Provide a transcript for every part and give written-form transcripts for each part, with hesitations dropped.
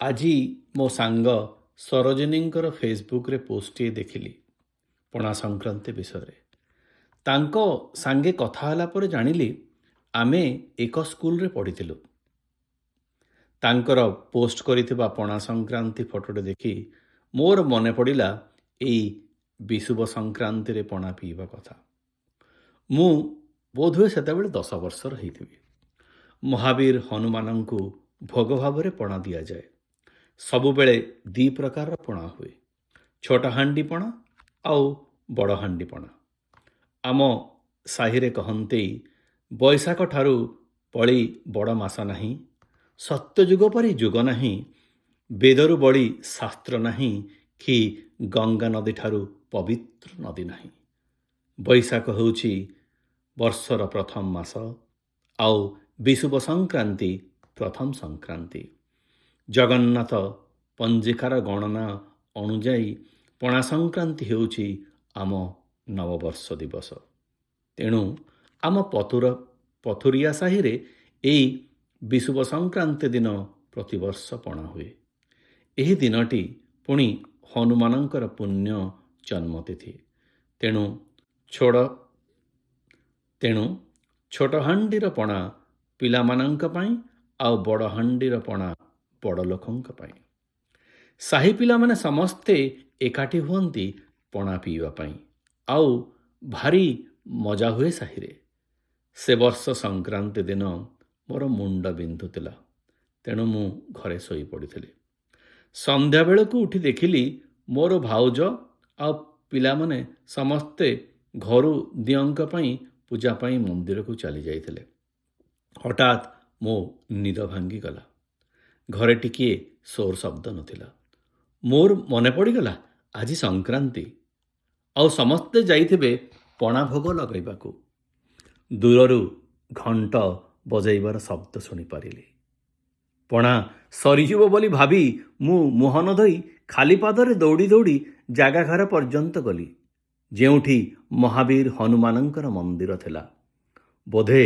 ଆଜି ମୋ ସାଙ୍ଗ ସରୋଜିନୀଙ୍କର ଫେସବୁକରେ ପୋଷ୍ଟଟିଏ ଦେଖିଲି ପଣା ସଂକ୍ରାନ୍ତି ବିଷୟରେ। ତାଙ୍କ ସାଙ୍ଗେ କଥା ହେଲା ପରେ ଜାଣିଲି ଆମେ ଏକ ସ୍କୁଲରେ ପଢ଼ିଥିଲୁ। ତାଙ୍କର ପୋଷ୍ଟ କରିଥିବା ପଣା ସଂକ୍ରାନ୍ତି ଫଟୋଟେ ଦେଖି ମୋର ମନେ ପଡ଼ିଲା ଏଇ ବିଷୁବ ସଂକ୍ରାନ୍ତିରେ ପଣା ପିଇବା କଥା। ମୁଁ ବୋଧହୁଏ ସେତେବେଳେ 10 ବର୍ଷର ହେଇଥିବି। ମହାବୀର ହନୁମାନଙ୍କୁ ଭୋଗ ଭାବରେ ପଣା ଦିଆଯାଏ। ସବୁବେଳେ 2 ପ୍ରକାରର ପଣା ହୁଏ, ଛୋଟ ହାଣ୍ଡି ପଣା ଆଉ ବଡ଼ ହାଣ୍ଡି ପଣା। ଆମ ସାହିରେ କହନ୍ତି ବୈଶାଖ ଠାରୁ ପଳି ବଡ଼ ମାସ ନାହିଁ, ସତ୍ୟଯୁଗ ପରି ଯୁଗ ନାହିଁ, ବେଦରୁ ବଳି ଶାସ୍ତ୍ର ନାହିଁ, କି ଗଙ୍ଗା ନଦୀ ଠାରୁ ପବିତ୍ର ନଦୀ ନାହିଁ। ବୈଶାଖ ହେଉଛି ବର୍ଷର ପ୍ରଥମ ମାସ ଆଉ ବିଷୁବ ସଂକ୍ରାନ୍ତି ପ୍ରଥମ ସଂକ୍ରାନ୍ତି। ଜଗନ୍ନାଥ ପଞ୍ଜିକାର ଗଣନା ଅନୁଯାୟୀ ପଣା ସଂକ୍ରାନ୍ତି ହେଉଛି ଆମ ନବବର୍ଷ ଦିବସ। ତେଣୁ ଆମ ପଥୁରିଆ ସାହିରେ ଏଇ ବିଷୁବ ସଂକ୍ରାନ୍ତି ଦିନ ପ୍ରତିବର୍ଷ ପଣା ହୁଏ। ଏହି ଦିନଟି ପୁଣି ହନୁମାନଙ୍କର ପୁଣ୍ୟ ଜନ୍ମତିଥି। ତେଣୁ ଛୋଟ ହାଣ୍ଡିର ପଣା ପିଲାମାନଙ୍କ ପାଇଁ ଆଉ ବଡ଼ ହାଣ୍ଡିର ପଣା ବଡ଼ ଲୋକଙ୍କ ପାଇଁ। ସାହି ପିଲାମାନେ ସମସ୍ତେ ଏକାଠି ହୁଅନ୍ତି ପଣା ପିଇବା ପାଇଁ, ଆଉ ଭାରି ମଜା ହୁଏ ସାହିରେ। ସେ ବର୍ଷ ସଂକ୍ରାନ୍ତି ଦିନ ମୋର ମୁଣ୍ଡ ବିନ୍ଧୁଥିଲା, ତେଣୁ ମୁଁ ଘରେ ଶୋଇପଡ଼ିଥିଲି। ସନ୍ଧ୍ୟାବେଳକୁ ଉଠି ଦେଖିଲି ମୋର ଭାଉଜ ଆଉ ପିଲାମାନେ ସମସ୍ତେ ଘରୁ ଦିଅଁଙ୍କ ପାଇଁ ପୂଜା ପାଇଁ ମନ୍ଦିରକୁ ଚାଲି ଯାଇଥିଲେ। ହଠାତ୍ ମୋ ନିଦ ଭାଙ୍ଗିଗଲା। ଘରେ ଟିକିଏ ସୋର ଶବ୍ଦ ନଥିଲା। ମୋର ମନେ ପଡ଼ିଗଲା ଆଜି ସଂକ୍ରାନ୍ତି, ଆଉ ସମସ୍ତେ ଯାଇଥିବେ ପଣା ଭୋଗ ଲଗାଇବାକୁ। ଦୂରରୁ ଘଣ୍ଟ ବଜାଇବାର ଶବ୍ଦ ଶୁଣିପାରିଲି। ପଣା ସରିଯିବ ବୋଲି ଭାବି ମୁଁ ମୁହଁ ନ ଧୋଇ ଖାଲି ପାଦରେ ଦୌଡ଼ି ଦୌଡ଼ି ଜାଗା ଘର ପର୍ଯ୍ୟନ୍ତ ଗଲି, ଯେଉଁଠି ମହାବୀର ହନୁମାନଙ୍କର ମନ୍ଦିର ଥିଲା। ବୋଧେ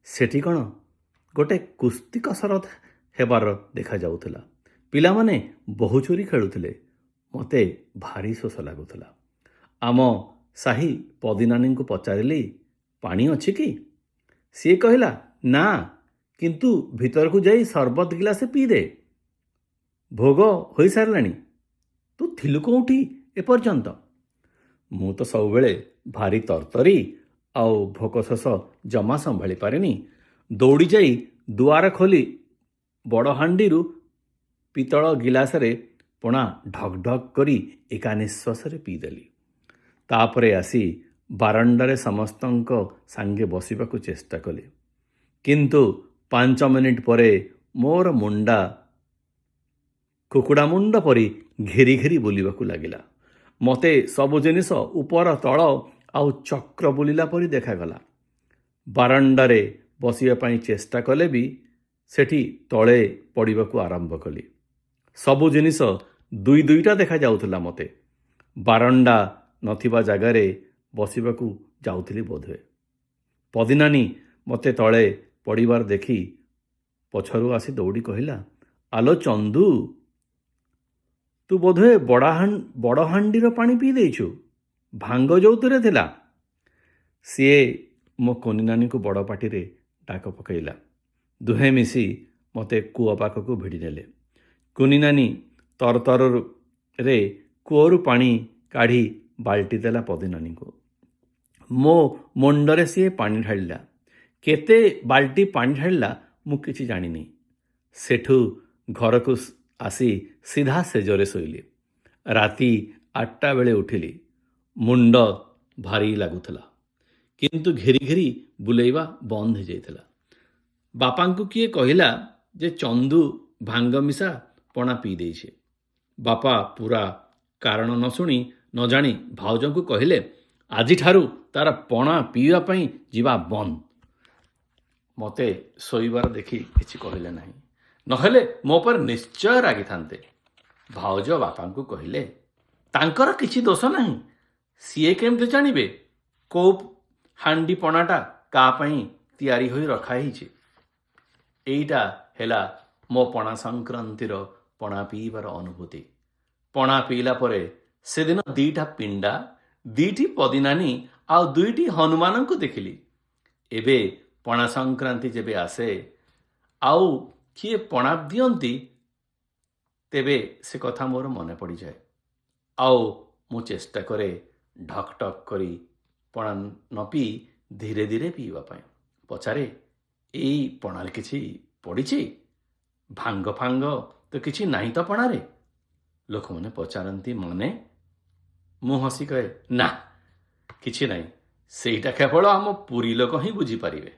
ସେଠି କ'ଣ ଗୋଟେ କୁସ୍ତି କସରତ ହେବାର ଦେଖାଯାଉଥିଲା। ପିଲାମାନେ ବୋହୁଚୋରି ଖେଳୁଥିଲେ। ମୋତେ ଭାରି ଶୋଷ ଲାଗୁଥିଲା। ଆମ ସାହି ପଦିନାନୀଙ୍କୁ ପଚାରିଲି, ପାଣି ଅଛି କି? ସିଏ କହିଲା, ନା, କିନ୍ତୁ ଭିତରକୁ ଯାଇ ସରବତ ଗିଲାସେ ପିଇଦେ। ଭୋଗ ହୋଇସାରିଲାଣି। ତୁ ଥିଲୁ କେଉଁଠି ଏପର୍ଯ୍ୟନ୍ତ? ମୁଁ ତ ସବୁବେଳେ ଭାରି ତରତରୀ ଆଉ ଭୋକ ଶୋଷ ଜମା ସମ୍ଭାଳି ପାରେନି। ଦୌଡ଼ି ଯାଇ ଦୁଆର ଖୋଲି ବଡ଼ ହାଣ୍ଡିରୁ ପିତ୍ତଳ ଗିଲାସରେ ପଣା ଢକ୍ ଢକ୍ କରି ଏକା ନିଶ୍ୱାସରେ ପିଇଦେଲି। ତାପରେ ଆସି ବାରଣ୍ଡାରେ ସମସ୍ତଙ୍କ ସାଙ୍ଗେ ବସିବାକୁ ଚେଷ୍ଟା କଲି, କିନ୍ତୁ 5 ମିନିଟ୍ ପରେ ମୋର ମୁଣ୍ଡା କୁକୁଡ଼ା ମୁଣ୍ଡ ପରି ଘେରି ଘେରି ବୁଲିବାକୁ ଲାଗିଲା। ମୋତେ ସବୁ ଜିନିଷ ଉପର ତଳ ଆଉ ଚକ୍ର ବୁଲିଲା ପରି ଦେଖାଗଲା। ବାରଣ୍ଡାରେ ବସିବା ପାଇଁ ଚେଷ୍ଟା କଲେ ବି ସେଠି ତଳେ ପଡ଼ିବାକୁ ଆରମ୍ଭ କଲି। ସବୁ ଜିନିଷ ଦୁଇଟା ଦେଖାଯାଉଥିଲା ମୋତେ। ବାରଣ୍ଡା ନଥିବା ଜାଗାରେ ବସିବାକୁ ଯାଉଥିଲି ବୋଧହୁଏ। ପଦିନାନୀ ମୋତେ ତଳେ ପଡ଼ିବାର ଦେଖି ପଛରୁ ଆସି ଦୌଡ଼ି କହିଲା, ଆଲୋ ଚନ୍ଦୁ, ତୁ ବୋଧହୁଏ ବଡ଼ ହାଣ୍ଡିର ପାଣି ପିଇ ଦେଇଛୁ। ଭାଙ୍ଗ ଯୋଉଥିରେ ଥିଲା। ସିଏ ମୋ କୁନି ନାନୀକୁ ବଡ଼ ପାଟିରେ ଡାକ ପକାଇଲା। ଦୁହେଁ ମିଶି ମୋତେ କୂଅ ପାଖକୁ ଭିଡ଼ି ନେଲେ। କୁନି ନାନୀ ତରତରରେ କୂଅରୁ ପାଣି କାଢ଼ି ବାଲ୍ଟି ଦେଲା ପଦିନାନୀକୁ। ମୋ ମୁଣ୍ଡରେ ସିଏ ପାଣି ଢାଳିଲା। କେତେ ବାଲ୍ଟି ପାଣି ଢାଳିଲା ମୁଁ କିଛି ଜାଣିନି। ସେଠୁ ଘରକୁ ଆସି ସିଧା ଶେଯରେ ଶୋଇଲି। ରାତି 8ଟା ବେଳେ ଉଠିଲି। ମୁଣ୍ଡ ଭାରି ଲାଗୁଥିଲା, କିନ୍ତୁ ଘେରି ଘେରି ବୁଲେଇବା ବନ୍ଦ ହୋଇଯାଇଥିଲା। ବାପାଙ୍କୁ କିଏ କହିଲା ଯେ ଚନ୍ଦୁ ଭାଙ୍ଗ ମିଶା ପଣା ପିଇ ଦେଇଛି। ବାପା ପୁରା କାରଣ ନ ଶୁଣି ନ ଜାଣି ଭାଉଜଙ୍କୁ କହିଲେ, ଆଜିଠାରୁ ତାର ପଣା ପିଇବା ପାଇଁ ଯିବା ବନ୍ଦ। ମୋତେ ଶୋଇବାର ଦେଖି କିଛି କହିଲେ ନାହିଁ, ନହେଲେ ମୋ ଉପରେ ନିଶ୍ଚୟ ରାଗିଥାନ୍ତେ। ଭାଉଜ ବାପାଙ୍କୁ କହିଲେ, ତାଙ୍କର କିଛି ଦୋଷ ନାହିଁ। ସିଏ କେମିତି ଜାଣିବେ କୋଉ ହାଣ୍ଡି ପଣାଟା କାହା ପାଇଁ ତିଆରି ହୋଇ ରଖାହେଇଛି। ଏଇଟା ହେଲା ମୋ ପଣା ସଂକ୍ରାନ୍ତିର ପଣା ପିଇବାର ଅନୁଭୂତି। ପଣା ପିଇଲା ପରେ ସେଦିନ 2ଟା ପିଣ୍ଡା, 2ଟି ପଦିନାନୀ ଆଉ 2ଟି ହନୁମାନଙ୍କୁ ଦେଖିଲି। ଏବେ ପଣା ସଂକ୍ରାନ୍ତି ଯେବେ ଆସେ ଆଉ କିଏ ପଣା ଦିଅନ୍ତି, ତେବେ ସେ କଥା ମୋର ମନେ ପଡ଼ିଯାଏ। ଆଉ ମୁଁ ଚେଷ୍ଟା କରେ ଢକ୍ ଢକ୍ କରି ପଣା ନ ପିଇ ଧୀରେ ଧୀରେ ପିଇବା ପାଇଁ। ପଚାରେ, ଏଇ ପଣାରେ କିଛି ପଡ଼ିଛି? ଭାଙ୍ଗ ଫାଙ୍ଗ ତ କିଛି ନାହିଁ ତ ପଣାରେ? ଲୋକମାନେ ପଚାରନ୍ତି, ମାନେ? ମୁଁ ହସି କହେ, ନା, କିଛି ନାହିଁ, ସେଇଟା କେବଳ ଆମ ପୁରୀ ଲୋକ ହିଁ ବୁଝିପାରିବେ।